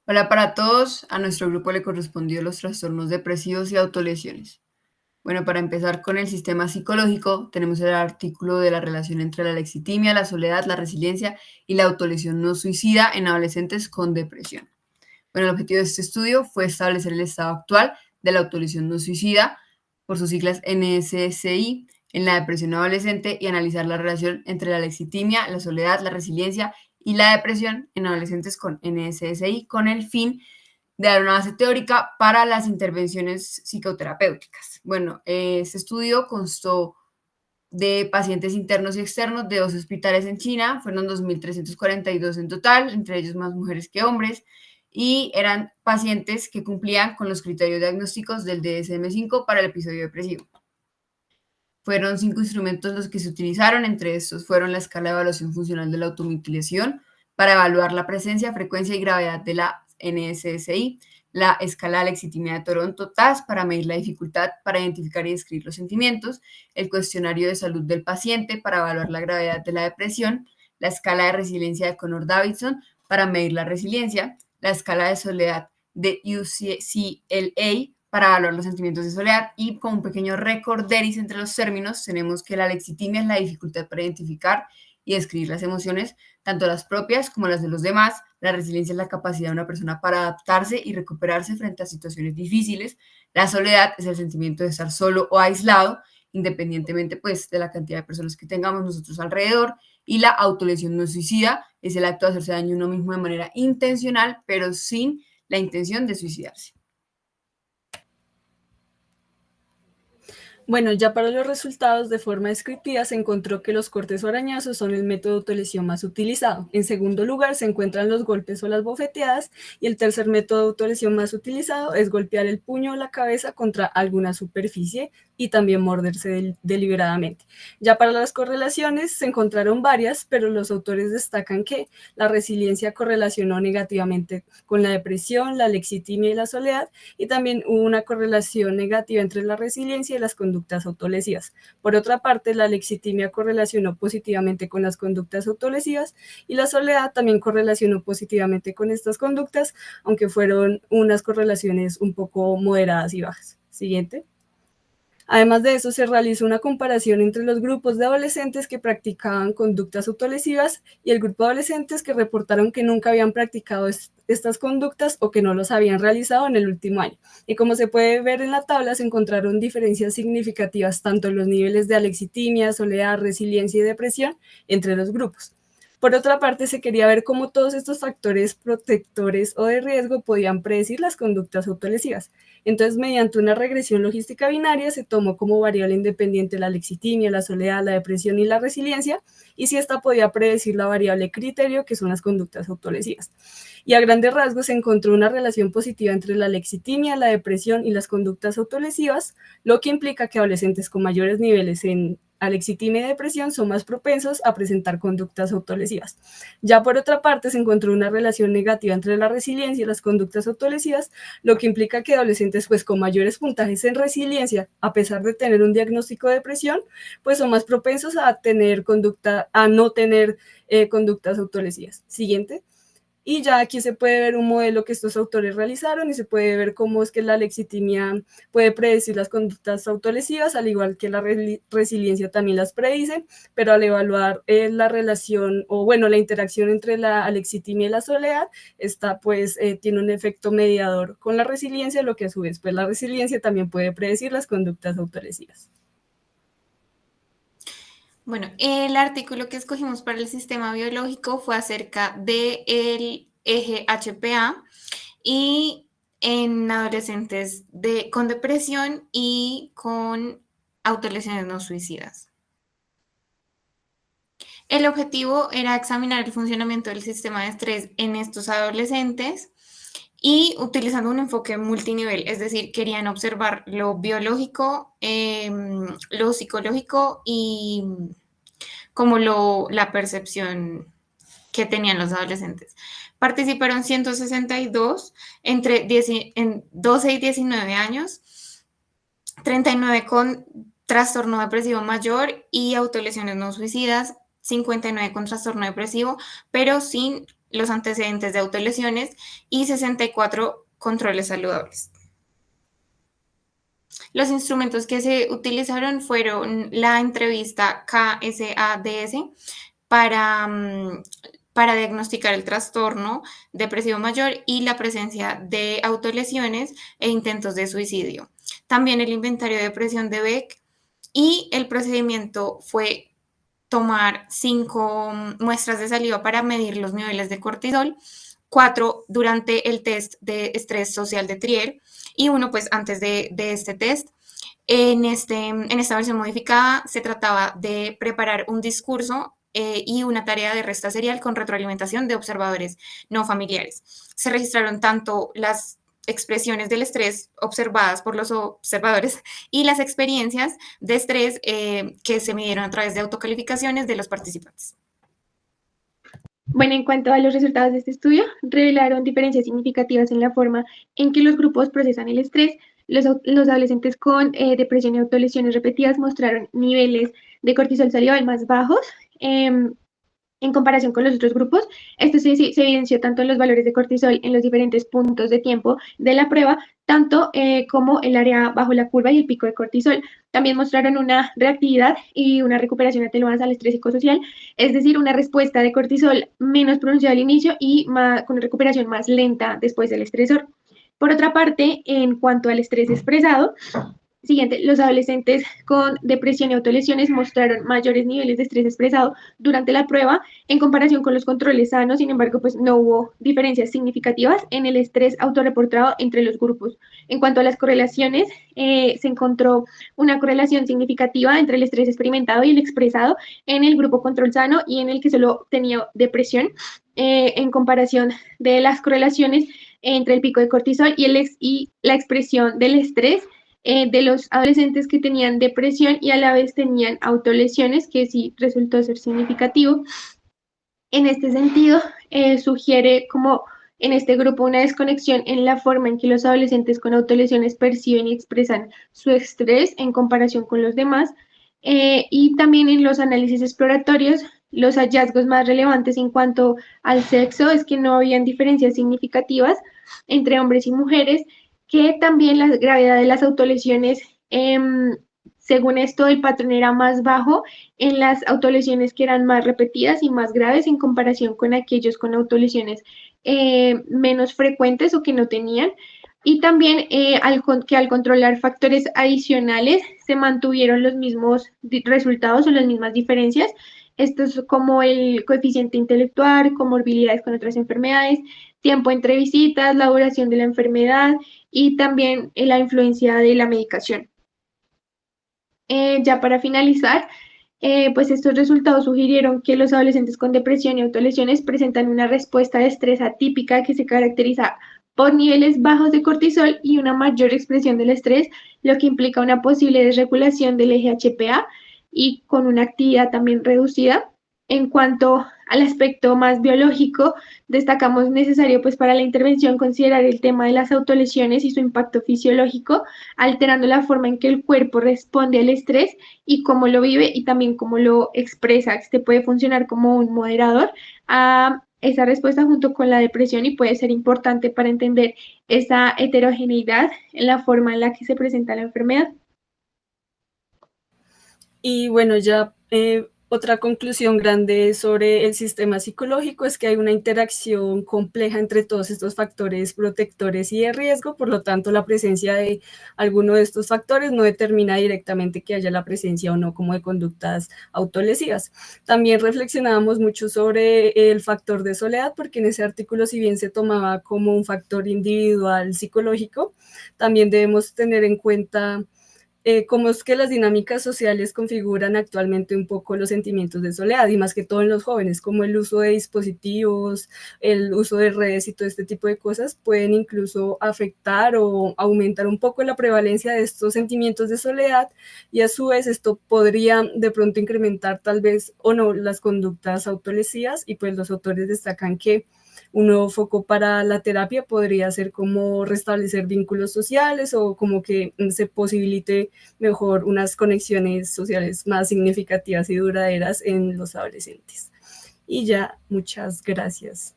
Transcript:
Hola para todos, a nuestro grupo le correspondió los trastornos depresivos y autolesiones. Bueno, para empezar con el sistema psicológico, tenemos el artículo de la relación entre la lexitimia, la soledad, la resiliencia y la autolesión no suicida en adolescentes con depresión. Bueno, el objetivo de este estudio fue establecer el estado actual de la autolesión no suicida, por sus siglas NSSI, en la depresión adolescente y analizar la relación entre la lexitimia, la soledad, la resiliencia y la depresión en adolescentes con NSSI con el fin de dar una base teórica para las intervenciones psicoterapéuticas. Bueno, este estudio constó de pacientes internos y externos de 2 hospitales en China, fueron 2.342 en total, entre ellos más mujeres que hombres, y eran pacientes que cumplían con los criterios diagnósticos del DSM-5 para el episodio depresivo. Fueron 5 instrumentos los que se utilizaron, entre estos fueron la escala de evaluación funcional de la automutilación para evaluar la presencia, frecuencia y gravedad de la NSSI, la escala de lexitimia de Toronto TAS para medir la dificultad para identificar y describir los sentimientos, el cuestionario de salud del paciente para evaluar la gravedad de la depresión, la escala de resiliencia de Connor-Davidson para medir la resiliencia, la escala de soledad de UCLA para evaluar los sentimientos de soledad y con un pequeño recorderis entre los términos tenemos que la lexitimia es la dificultad para identificar y describir las emociones, tanto las propias como las de los demás. La resiliencia es la capacidad de una persona para adaptarse y recuperarse frente a situaciones difíciles. La soledad es el sentimiento de estar solo o aislado, independientemente pues de la cantidad de personas que tengamos nosotros alrededor. Y la autolesión no suicida es el acto de hacerse daño a uno mismo de manera intencional, pero sin la intención de suicidarse. Bueno, ya para los resultados de forma descriptiva se encontró que los cortes o arañazos son el método de autolesión más utilizado. En segundo lugar se encuentran los golpes o las bofeteadas y el tercer método de autolesión más utilizado es golpear el puño o la cabeza contra alguna superficie y también morderse deliberadamente. Ya para las correlaciones se encontraron varias, pero los autores destacan que la resiliencia correlacionó negativamente con la depresión, la lexitimia y la soledad, y también hubo una correlación negativa entre la resiliencia y las conductas autolesivas. Por otra parte, la lexitimia correlacionó positivamente con las conductas autolesivas y la soledad también correlacionó positivamente con estas conductas, aunque fueron unas correlaciones un poco moderadas y bajas. Siguiente. Además de eso, se realizó una comparación entre los grupos de adolescentes que practicaban conductas autolesivas y el grupo de adolescentes que reportaron que nunca habían practicado estas conductas o que no los habían realizado en el último año. Y como se puede ver en la tabla, se encontraron diferencias significativas tanto en los niveles de alexitimia, soledad, resiliencia y depresión entre los grupos. Por otra parte, se quería ver cómo todos estos factores protectores o de riesgo podían predecir las conductas autolesivas. Entonces, mediante una regresión logística binaria, se tomó como variable independiente la lexitimia, la soledad, la depresión y la resiliencia, y si esta podía predecir la variable criterio, que son las conductas autolesivas. Y a grandes rasgos se encontró una relación positiva entre la lexitimia, la depresión y las conductas autolesivas, lo que implica que adolescentes con mayores niveles en alexitimia y depresión son más propensos a presentar conductas autolesivas. Ya por otra parte, se encontró una relación negativa entre la resiliencia y las conductas autolesivas, lo que implica que adolescentes pues con mayores puntajes en resiliencia, a pesar de tener un diagnóstico de depresión, pues son más propensos a tener a no tener conductas autolesivas. Siguiente. Y ya aquí se puede ver un modelo que estos autores realizaron y se puede ver cómo es que la lexitimia puede predecir las conductas autolesivas, al igual que la resiliencia también las predice, pero al evaluar la relación o bueno, la interacción entre la alexitimia y la soledad, esta pues tiene un efecto mediador con la resiliencia, lo que a su vez pues la resiliencia también puede predecir las conductas autolesivas. Bueno, el artículo que escogimos para el sistema biológico fue acerca del eje HPA y en adolescentes con depresión y con autolesiones no suicidas. El objetivo era examinar el funcionamiento del sistema de estrés en estos adolescentes y utilizando un enfoque multinivel, es decir, querían observar lo biológico, lo psicológico y como la percepción que tenían los adolescentes. Participaron 162 entre 12 y 19 años, 39 con trastorno depresivo mayor y autolesiones no suicidas, 59 con trastorno depresivo, pero sin los antecedentes de autolesiones y 64 controles saludables. Los instrumentos que se utilizaron fueron la entrevista KSADS para diagnosticar el trastorno depresivo mayor y la presencia de autolesiones e intentos de suicidio. También el inventario de depresión de Beck, y el procedimiento fue tomar 5 muestras de saliva para medir los niveles de cortisol, 4 durante el test de estrés social de Trier y 1 pues antes de este test. En esta versión modificada se trataba de preparar un discurso y una tarea de resta serial con retroalimentación de observadores no familiares. Se registraron tanto las expresiones del estrés observadas por los observadores y las experiencias de estrés que se midieron a través de autocalificaciones de los participantes. Bueno, en cuanto a los resultados de este estudio, revelaron diferencias significativas en la forma en que los grupos procesan el estrés. Los adolescentes con depresión y autolesiones repetidas mostraron niveles de cortisol salival más bajos en comparación con los otros grupos. Esto se evidenció tanto en los valores de cortisol en los diferentes puntos de tiempo de la prueba, tanto como el área bajo la curva y el pico de cortisol. También mostraron una reactividad y una recuperación atenuadas al estrés psicosocial, es decir, una respuesta de cortisol menos pronunciada al inicio y con una recuperación más lenta después del estresor. Por otra parte, en cuanto al estrés expresado, siguiente, los adolescentes con depresión y autolesiones mostraron mayores niveles de estrés expresado durante la prueba en comparación con los controles sanos. Sin embargo, pues no hubo diferencias significativas en el estrés autorreportado entre los grupos. En cuanto a las correlaciones, se encontró una correlación significativa entre el estrés experimentado y el expresado en el grupo control sano y en el que solo tenía depresión, en comparación de las correlaciones entre el pico de cortisol y la expresión del estrés de los adolescentes que tenían depresión y a la vez tenían autolesiones, que sí resultó ser significativo. En este sentido, sugiere como en este grupo una desconexión en la forma en que los adolescentes con autolesiones perciben y expresan su estrés en comparación con los demás. Y también en los análisis exploratorios, los hallazgos más relevantes en cuanto al sexo es que no habían diferencias significativas entre hombres y mujeres, que también la gravedad de las autolesiones, según esto, el patrón era más bajo en las autolesiones que eran más repetidas y más graves en comparación con aquellos con autolesiones menos frecuentes o que no tenían. Y también al controlar factores adicionales se mantuvieron los mismos resultados o las mismas diferencias. Esto es como el coeficiente intelectual, comorbilidades con otras enfermedades, tiempo entre visitas, la duración de la enfermedad y también la influencia de la medicación. Ya para finalizar, pues estos resultados sugirieron que los adolescentes con depresión y autolesiones presentan una respuesta de estrés atípica que se caracteriza por niveles bajos de cortisol y una mayor expresión del estrés, lo que implica una posible desregulación del eje HPA y con una actividad también reducida. En cuanto al aspecto más biológico, destacamos necesario pues para la intervención considerar el tema de las autolesiones y su impacto fisiológico, alterando la forma en que el cuerpo responde al estrés y cómo lo vive y también cómo lo expresa. Este puede funcionar como un moderador a esa respuesta junto con la depresión y puede ser importante para entender esa heterogeneidad en la forma en la que se presenta la enfermedad. Y bueno, ya otra conclusión grande sobre el sistema psicológico es que hay una interacción compleja entre todos estos factores protectores y de riesgo, por lo tanto la presencia de alguno de estos factores no determina directamente que haya la presencia o no como de conductas autolesivas. También reflexionábamos mucho sobre el factor de soledad, porque en ese artículo, si bien se tomaba como un factor individual psicológico, también debemos tener en cuenta cómo es que las dinámicas sociales configuran actualmente un poco los sentimientos de soledad, y más que todo en los jóvenes, como el uso de dispositivos, el uso de redes y todo este tipo de cosas pueden incluso afectar o aumentar un poco la prevalencia de estos sentimientos de soledad, y a su vez esto podría de pronto incrementar tal vez o no las conductas autolesivas. Y pues los autores destacan que un nuevo foco para la terapia podría ser como restablecer vínculos sociales o como que se posibilite mejor unas conexiones sociales más significativas y duraderas en los adolescentes. Y ya, muchas gracias.